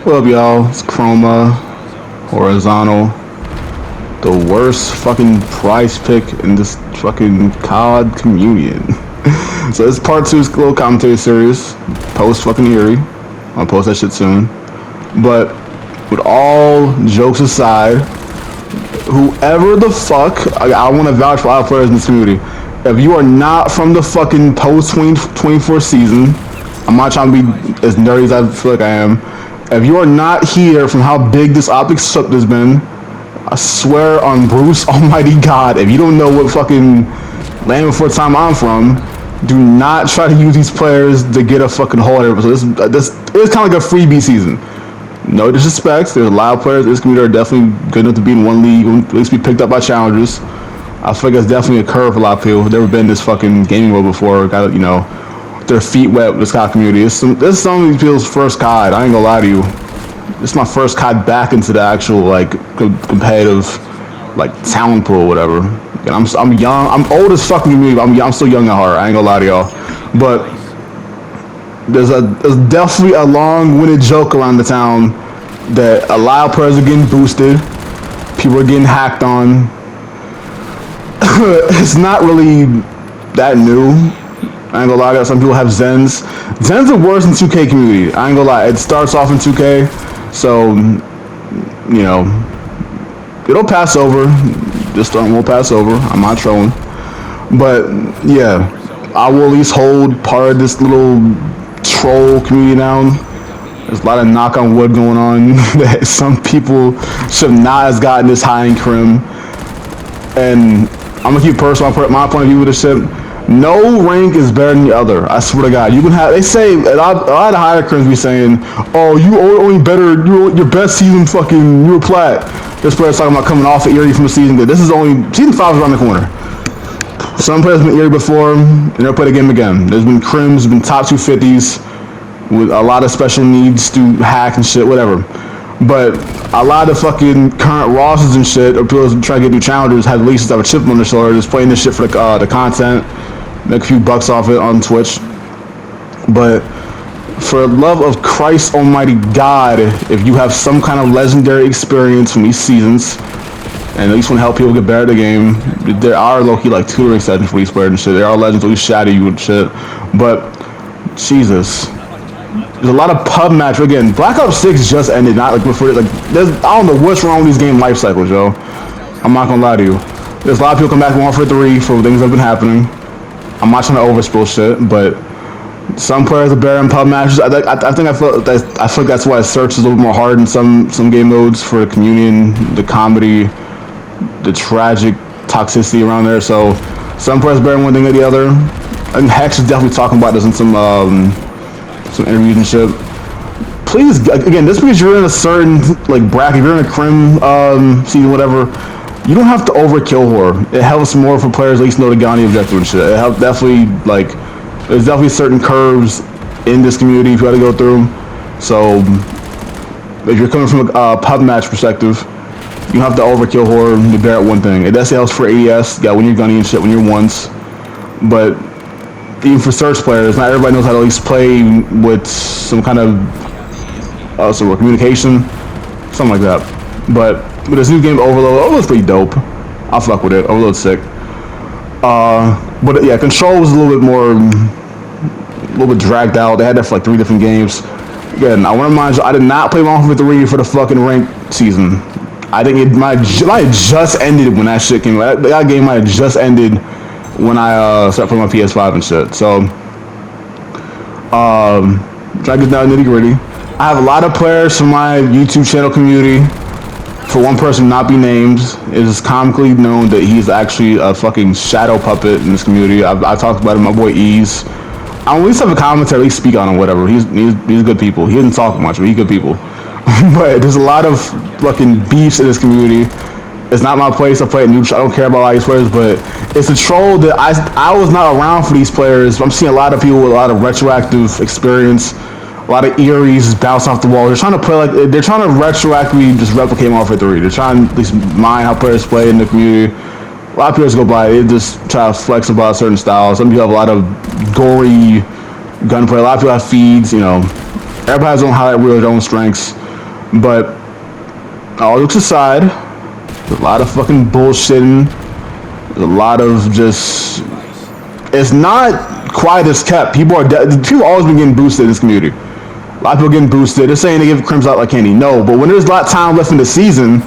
What up, y'all? It's Chroma, Horizontal, the worst fucking prize pick in this fucking COD communion. So this part 2 is a little commentary series, post fucking Erie. I'll post that shit soon. But with all jokes aside, whoever the fuck, I want to vouch for all players in this community. If you are not from the fucking post 2024 season, I'm not trying to be as nerdy as I feel like I am. If you are not here from how big this optic slip has been, I swear on Bruce Almighty God, if you don't know what fucking land before time I'm from, do not try to use these players to get a fucking hold of it. So this is kind of like a freebie season. No disrespect, there's a lot of players in this community that are definitely good enough to be in one league, at least be picked up by challengers. I feel like it's definitely a curve for a lot of people who've never been in this fucking gaming world before, got, you know, their feet wet with this COD community. This is some of these people's first COD, I ain't gonna lie to you. This is my first COD back into the actual, like, competitive, like, talent pool or whatever. And I'm young, I'm old as fucking community, but I'm still young at heart, I ain't gonna lie to y'all. But there's definitely a long-winded joke around the town that a lot of players are getting boosted, people are getting hacked on. It's not really that new. I ain't gonna lie, some people have Zens. Zens are worse than 2K community. I ain't gonna lie, it starts off in 2K, so, you know, it'll pass over. This storm will pass over. I'm not trolling. But, yeah, I will at least hold part of this little troll community down. There's a lot of knock on wood going on that some people should not have gotten this high in crim. And I'm gonna keep personal, my point of view with this shit. No rank is better than the other. I swear to God. You can have. They say a lot of higher crims be saying, "Oh, you only better. Your best season, fucking. You were plat." This player's talking about coming off of Erie from the season. But this is only season 5 is around the corner. Some players have been Erie before, and they'll play the game again. There's been crims, there's been top 250s with a lot of special needs to hack and shit, whatever. But a lot of fucking current rosters and shit, or people trying to get new challengers, have at least have a chip on their shoulder, just playing this shit for the content. Make a few bucks off it on Twitch. But for the love of Christ Almighty God, if you have some kind of legendary experience from these seasons, and at least want to help people get better at the game, there are low-key like tutoring sessions for these players and shit. There are legends who shadow you and shit. But Jesus, there's a lot of pub match. Again, Black Ops 6 just ended, not like before. Like, I don't know what's wrong with these game life cycles, yo. I'm not gonna lie to you. There's a lot of people come back 1 for 3 for things that have been happening. I'm not trying to overspill shit, but some players are better in pub matches. I feel like that's why search is a little bit more hard in some game modes for the communion, the comedy, the tragic toxicity around there. So some players are better in one thing than the other. And Hex is definitely talking about this in some interviews and shit. Please, again, just because you're in a certain like bracket, if you're in a crim season, whatever. You don't have to overkill horror. It helps more for players at least know to get on the objective and shit. It helps definitely, like, there's definitely certain curves in this community if you have to go through. So, if you're coming from a pub match perspective, you don't have to overkill horror to bear at one thing. It definitely helps for AES, yeah, when you're gunny and shit, when you're once. But even for search players, not everybody knows how to at least play with some kind of communication, something like that. But with this new game, Overload's pretty dope. I'll fuck with it. Overload's sick. But yeah, Control was a little bit dragged out. They had that for like 3 different games. Again, I want to remind you, I did not play Modern Warfare 3 for the fucking ranked season. I think it might have just ended when that shit came out. That game might have just ended when I started playing my PS5 and shit. So, try to get down nitty gritty. I have a lot of players from my YouTube channel community. For one person not be named, it is comically known that he's actually a fucking shadow puppet in this community. I talked about it, my boy Ease. I at least have a commentary, at least speak on him, whatever. He's good people. He doesn't talk much, but he's good people. But there's a lot of fucking beefs in this community. It's not my place to play it neutral. I don't care about all these players, but it's a troll that I was not around for these players. I'm seeing a lot of people with a lot of retroactive experience. A lot of Eries just bounce off the wall. They're trying to play like they're trying to retroactively just replicate Modern Warfare 3. They're trying to at least mind how players play in the community. A lot of players go by. They just try to flex about certain styles. Some people have a lot of gory gunplay. A lot of people have feeds. You know, everybody has their own highlight reel, their own strengths. But all jokes aside, there's a lot of fucking bullshitting. There's a lot of just. It's not quiet as kept. People always been getting boosted in this community. A lot of people getting boosted. They're saying they give crims out like candy. No, but when there's a lot of time left in the season,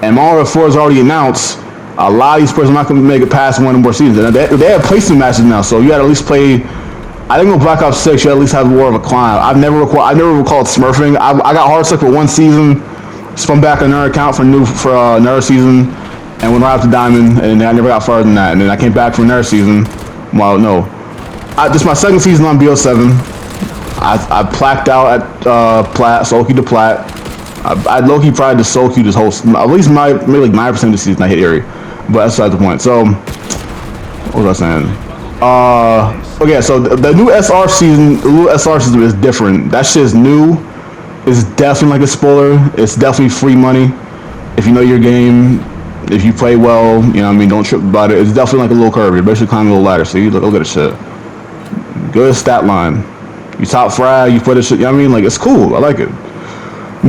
and Mario 4 is already announced, a lot of these players are not going to make it past one more season. They have placement matches now, so you got to at least play. I think with Black Ops 6, you at least have War of a Climb. I never recalled smurfing. I got hard stuck for one season, spun back another account for another season, and went right up to Diamond, and I never got farther than that. And then I came back for another season. Well, no. This is my second season on Bo7. I placked out at Plat, solo queued to Plat. I low-key tried to solo queue this whole, at least maybe like 9% of the season I hit Erie. But that's beside the point. So, what was I saying? Okay, so the new SR season, the new SR system is different. That shit is new. It's definitely like a spoiler. It's definitely free money. If you know your game, if you play well, you know what I mean, don't trip about it. It's definitely like a little curve. You're basically climbing a little ladder. So you look at the shit. Good stat line. You top frag, you put it shit, you know what I mean? Like, it's cool. I like it.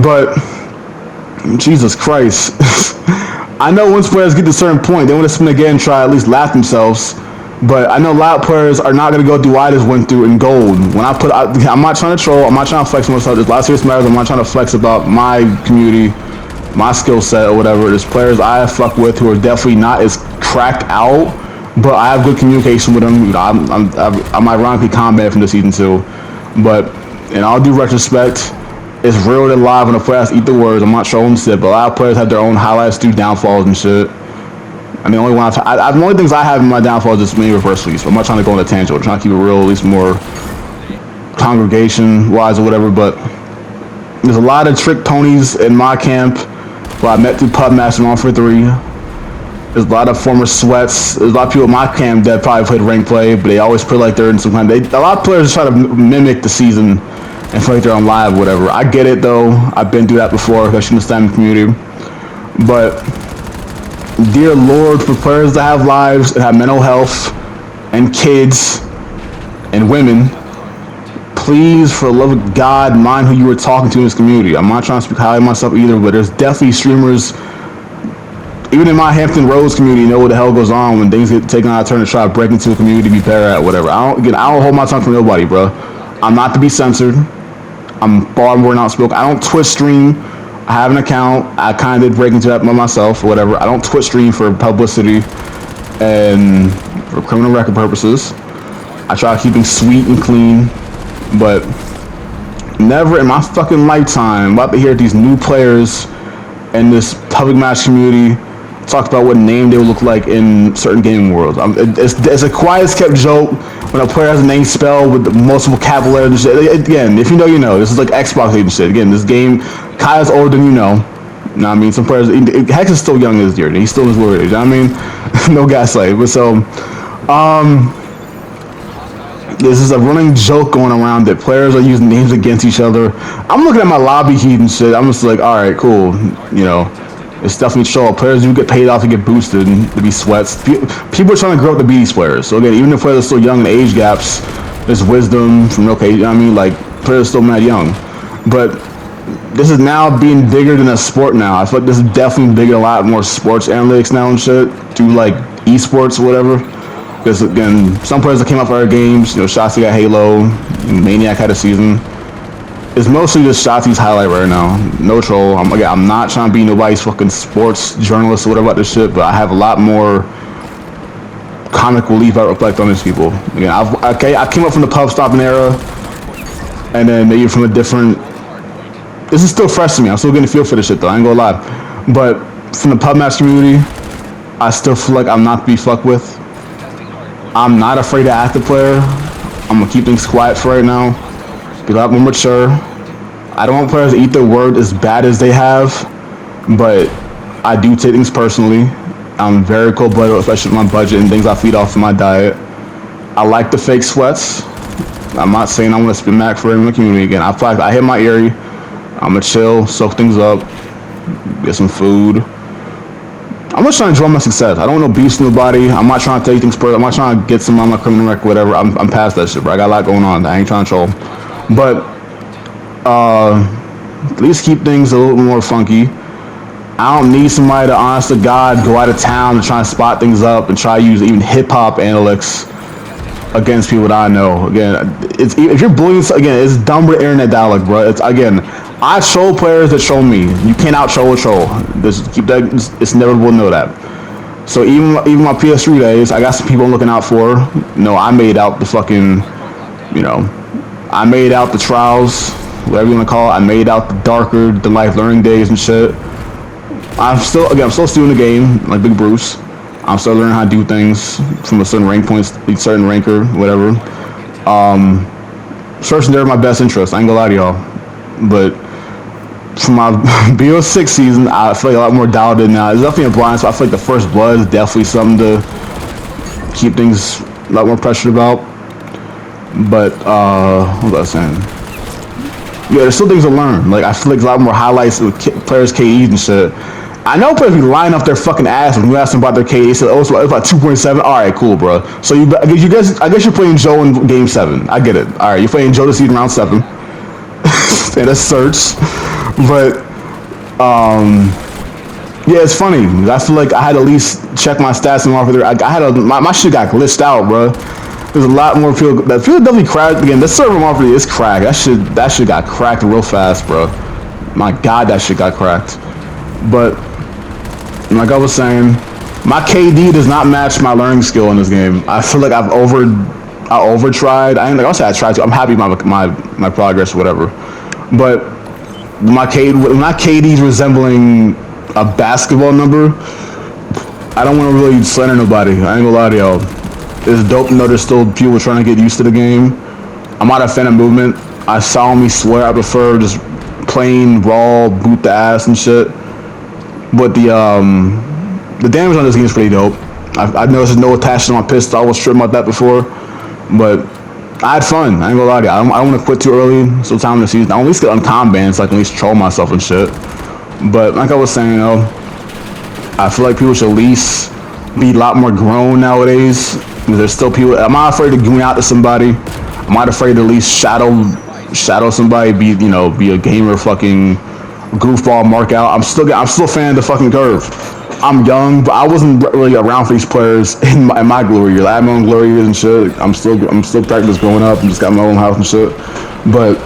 But, Jesus Christ. I know once players get to a certain point, they want to spin again and try at least laugh themselves. But I know a lot of players are not going to go through what I just went through in gold. When I'm not trying to troll, I'm not trying to flex myself. There's a lot of serious matters. I'm not trying to flex about my community, my skill set or whatever. There's players I fuck with who are definitely not as cracked out, but I have good communication with them. You know, I'm ironically combat from the season 2. But in all due retrospect, it's real to live when the players eat the words. I'm not trolling shit, but a lot of players have their own highlights through downfalls and shit. I mean, the only things I have in my downfall is just mainly reverse leads. I'm not trying to go on a tangent. I'm trying to keep it real, at least more congregation-wise or whatever. But there's a lot of trick Tonys in my camp who I met through Pub Master 1 for 3. There's a lot of former sweats. There's a lot of people in my camp that probably played rank play, but they always play like they're in some kind of... A lot of players try to mimic the season and feel like they're on live, whatever. I get it, though. I've been through that before, especially in the STEM community. But... dear Lord, for players that have lives and have mental health and kids and women, please, for the love of God, mind who you were talking to in this community. I'm not trying to speak highly of myself either, but there's definitely streamers, even in my Hampton Roads community, know what the hell goes on when things get taken out of turn to try to break into a community to be better at, whatever. I don't hold my tongue for nobody, bro. I'm not to be censored. I'm far more outspoken. I don't Twitch stream. I have an account. I kind of did break into that by myself or whatever. I don't Twitch stream for publicity and for criminal record purposes. I try to keep things sweet and clean, but never in my fucking lifetime I'm about to hear these new players in this public match community talk about what name they would look like in certain gaming worlds. It's a quiet as kept joke when a player has a name spelled with multiple capital letters and shit. Again, if you know, you know. This is like Xbox and shit. Again, this game, Kyle's older than you know. You know what I mean? Some players, Hex is still young this year. He's still in his word age. You know what I mean? No gaslight. But so, this is a running joke going around that players are using names against each other. I'm looking at my lobby heat and shit. I'm just like, all right, cool. You know, it's definitely show. Players do get paid off to get boosted and to be sweats. People are trying to grow up to be these players. So again, even if players are still young in age gaps, there's wisdom from you know what I mean? Like, players are still mad young. But this is now being bigger than a sport now. I feel like this is definitely bigger, a lot more sports analytics now and shit, through like esports or whatever. Because again, some players that came up for our games, you know, Shotzi got Halo, Maniac had a season. It's mostly just Shotzi's highlight right now. No troll. I'm not trying to be nobody's fucking sports journalist or whatever about this shit, but I have a lot more comic relief I reflect on these people. Again, I came up from the pub stopping era, and then maybe from a different... This is still fresh to me. I'm still getting a feel for this shit though. I ain't gonna lie. But from the pub match community, I still feel like I'm not to be fucked with. I'm not afraid to act the player. I'm gonna keep things quiet for right now. Be a lot more mature. I don't want players to eat their word as bad as they have, but I do take things personally. I'm very cold-blooded, especially with my budget and things I feed off of my diet. I like the fake sweats. I'm not saying I want to spin back for everyone in the community again. I hit my Erie. I'm gonna chill, soak things up, get some food. I'm just trying to enjoy my success. I don't want no beefs with nobody. I'm not trying to take things personal. I'm not trying to get some on my criminal record, whatever. I'm past that shit, bro. I got a lot going on. I ain't trying to troll. But, At least keep things a little more funky. I don't need somebody to, honest to God, go out of town and try and spot things up and try to use even hip hop analytics against people that I know. Again, it's if you're bullying, again, it's dumb with internet dialogue, bro. It's again, I troll players that troll me. You can't out troll a troll. Just keep that. It's inevitable to know that. So even my PS3 days, I got some people I'm looking out for. No, I made out the fucking, you know, I made out the trials, whatever you want to call it. I made out the darker, the life learning days and shit. I'm still in the game, like Big Bruce. I'm still learning how to do things from a certain rank points, a certain ranker, whatever. Searching there in my best interest. I ain't gonna lie to y'all, but for my BO6 season, I feel like a lot more dialed in now. It's definitely a blind spot. I feel like the first blood is definitely something to keep things a lot more pressured about. But what was I saying? Yeah, there's still things to learn. Like I feel like a lot more highlights of players' KDs and shit. I know players be lying off their fucking ass when you ask them about their KD. They said, "Oh, it's about 2.7." All right, cool, bro. So I guess you're playing Joe in Game 7. I get it. All right, you're playing Joe this season round 7. And that's search. But yeah, it's funny. I feel like I had to at least check my stats and over there. My shit got glitched out, bro. There's a lot more people that feel definitely cracked. Again, the server market is cracked. That shit got cracked real fast, bro. My God, that shit got cracked. But like I was saying, my KD does not match my learning skill in this game. I feel like I over tried. I ain't like I say I tried to. I'm happy with my progress or whatever. But my KD's resembling a basketball number, I don't want to really slander nobody. I ain't gonna lie to y'all. It's dope to know there's still people trying to get used to the game. I'm not a fan of movement. I solemnly swear I prefer just plain raw boot the ass and shit. But the damage on this game is pretty dope. I noticed there's no attachment on my pistol. I was tripping about that before, but I had fun. I ain't gonna lie to you. I don't want to quit too early. So time in the season, I at least get uncom bans so I can at least troll myself and shit. But like I was saying, I feel like people should at least be a lot more grown nowadays. Because there's still people. I'm not afraid of going out to somebody. I'm not afraid to at least shadow somebody. Be a gamer fucking goofball mark out. I'm still a fan of the fucking curve. I'm young, but I wasn't really around for these players in my glory years. I had my own glory years and shit. I'm still practicing growing up and just got my own house and shit. But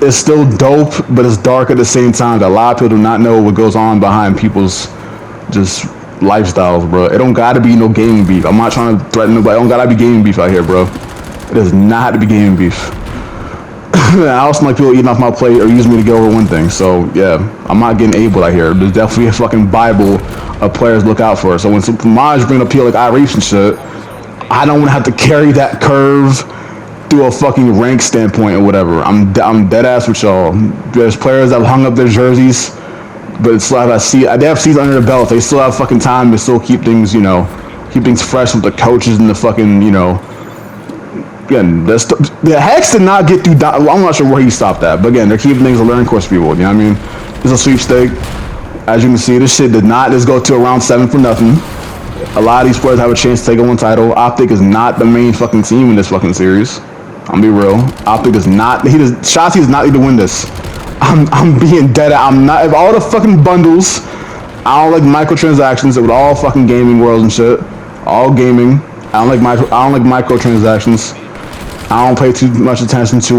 it's still dope, but it's dark at the same time. That a lot of people do not know what goes on behind people's just lifestyles, bro. It don't gotta be no gaming beef. I'm not trying to threaten nobody. It don't gotta be gaming beef out here, bro. It does not have to be gaming beef. I also like people eating off my plate or using me to get over one thing. So yeah, I'm not getting able out here. There's definitely a fucking Bible of players look out for. So when some mods bring up people like Irish and shit, I don't want to have to carry that curve through a fucking rank standpoint or whatever. I'm dead ass with y'all. There's players that have hung up their jerseys, but it's like they have seasons under the belt. They still have fucking time to still keep things, keep things fresh with the coaches and the fucking, Again, the Hex did not get through. I'm not sure where he stopped at, but again, they're keeping things a learning course for people. You know what I mean? It's a sweepstake. As you can see, this shit did not just go to a round 7 for nothing. A lot of these players have a chance to take a one title. Optic is not the main fucking team in this fucking series. I'm be real. Optic does not. Shotzi does not need to win this. I'm being dead. I'm not. If all the fucking bundles, I don't like microtransactions. It was all fucking gaming worlds and shit. All gaming. I don't like microtransactions. I don't pay too much attention to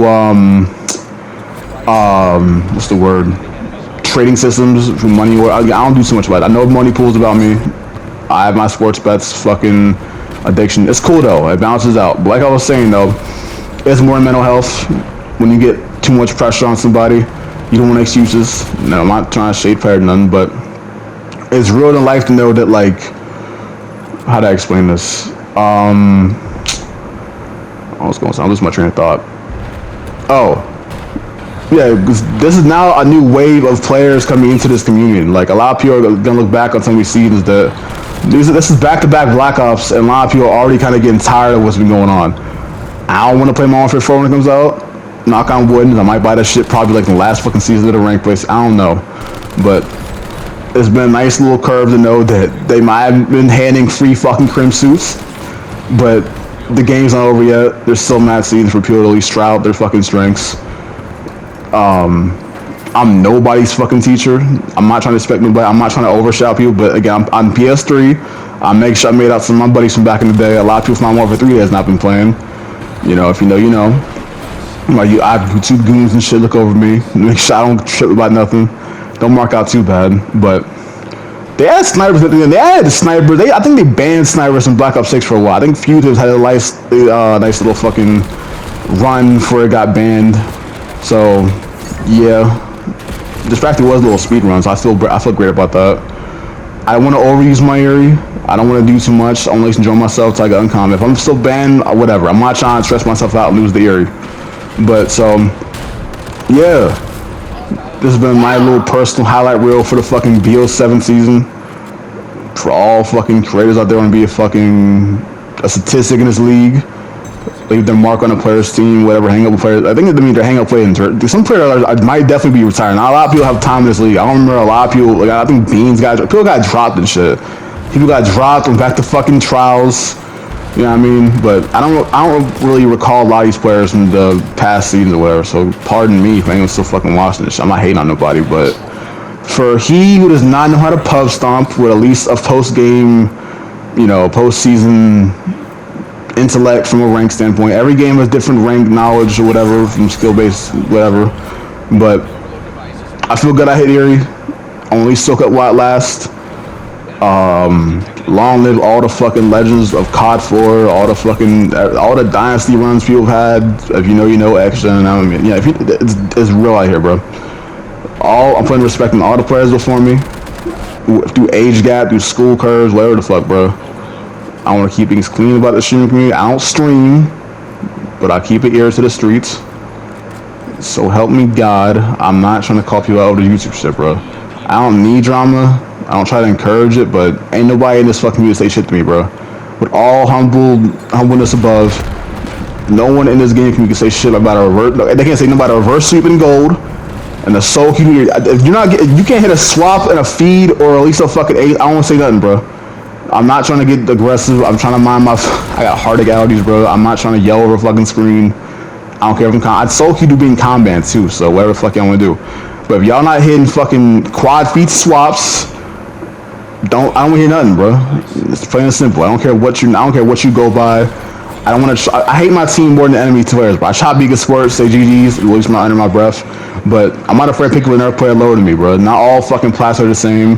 what's the word? Trading systems for money. I don't do too much about it. I know money pools about me. I have my sports bets fucking addiction. It's cool though. It balances out. But like I was saying though, it's more mental health. When you get too much pressure on somebody, you don't want excuses. No, I'm not trying to shade player or nothing, but it's real in life to know that, like, how do I explain this? I was going to lose my train of thought. Oh, yeah, this is now a new wave of players coming into this community. Like, a lot of people are gonna look back on some of these seasons that this is back-to-back Black Ops, and a lot of people are already kind of getting tired of what's been going on. I don't want to play Modern Warfare 4 when it comes out. Knock on wood, I might buy that shit probably like in the last fucking season of the rank place. I don't know, but it's been a nice little curve to know that they might have been handing free fucking crim suits, but the game's not over yet. There's still mad seasons for people to at least try out their fucking strengths. I'm I'm nobody's fucking teacher. I'm not trying to expect nobody. I'm not trying to overshout people. But again, I'm on PS3. I make sure I made out some of my buddies from back in the day. A lot of people from my 1 for 3 days not been playing. You know, if you know, you know. Like I have two goons and shit look over me. Make sure I don't trip about nothing. Don't mark out too bad. But they had snipers at the end. They added snipers. I think they banned snipers in Black Ops 6 for a while. I think Fugitives had a nice little fucking run before it got banned. So yeah. The fact it was a little speed run, so I feel great about that. I want to overuse my Eerie. I don't want to do too much. I want to enjoy myself till I get uncommon. If I'm still banned, whatever. I'm not trying to stress myself out and lose the Eerie. But so, yeah. This has been my little personal highlight reel for the fucking Bo7 season. For all fucking creators out there want to be a statistic in this league. Leave their mark on a player's team, whatever, hang up with players. I think it means they're hang up playing. Some players might definitely be retiring. Not a lot of people have time in this league. I don't remember a lot of people. Like I think people got dropped and shit. People got dropped and back to fucking trials. You know what I mean? But I don't really recall a lot of these players from the past seasons or whatever. So pardon me if anyone's still fucking watching this shit. I'm not hating on nobody, but for he who does not know how to pub stomp with at least a post game, post-season intellect from a rank standpoint. Every game has different rank knowledge or whatever, from skill-based whatever. But I feel good I hit Eerie. Only soak up while it lasts. Long live all the fucking legends of COD 4, all the dynasty runs people have had. If you know, you know, X Gen. I mean, yeah, it's real out here, bro. I'm putting respect on all the players before me, through age gap, through school curves, whatever the fuck, bro. I want to keep things clean about the streaming community. I don't stream, but I keep it ear to the streets. So help me God, I'm not trying to call people out over the YouTube shit, bro. I don't need drama. I don't try to encourage it, but ain't nobody in this fucking community say shit to me, bro. With all humbleness above, no one in this game can say shit about a reverse. They can't say nothing about a reverse sweep in gold. And the soul community. If you can't hit a swap and a feed or at least a fucking 8, I don't want to say nothing, bro. I'm not trying to get aggressive. I'm trying to mind my. I got heartache allergies, bro. I'm not trying to yell over a fucking screen. I don't care if I'm I'd soul you do being combat too. So whatever the fuck y'all want to do. But if y'all not hitting fucking quad feet swaps, I don't want to hear nothing, bro. It's plain and simple. I don't care what you go by. I don't want to. I hate my team more than the enemy players, bro. I try to be sports, say GGs, release my under my breath. But I'm not afraid to pick up another player lower than me, bro. Not all fucking plats are the same.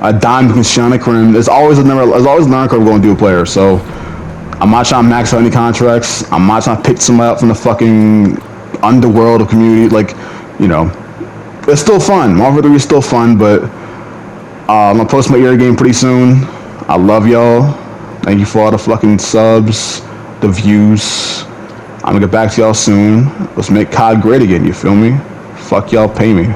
A dime can shine a crim. There's always a learning curve going to do a player. So I'm not trying to max out any contracts. I'm not trying to pick somebody up from the fucking underworld of community. Like, it's still fun. Marvel 3 is still fun, but I'm gonna post my ear game pretty soon. I love y'all. Thank you for all the fucking subs, the views. I'm gonna get back to y'all soon. Let's make COD great again. You feel me? Fuck y'all, pay me.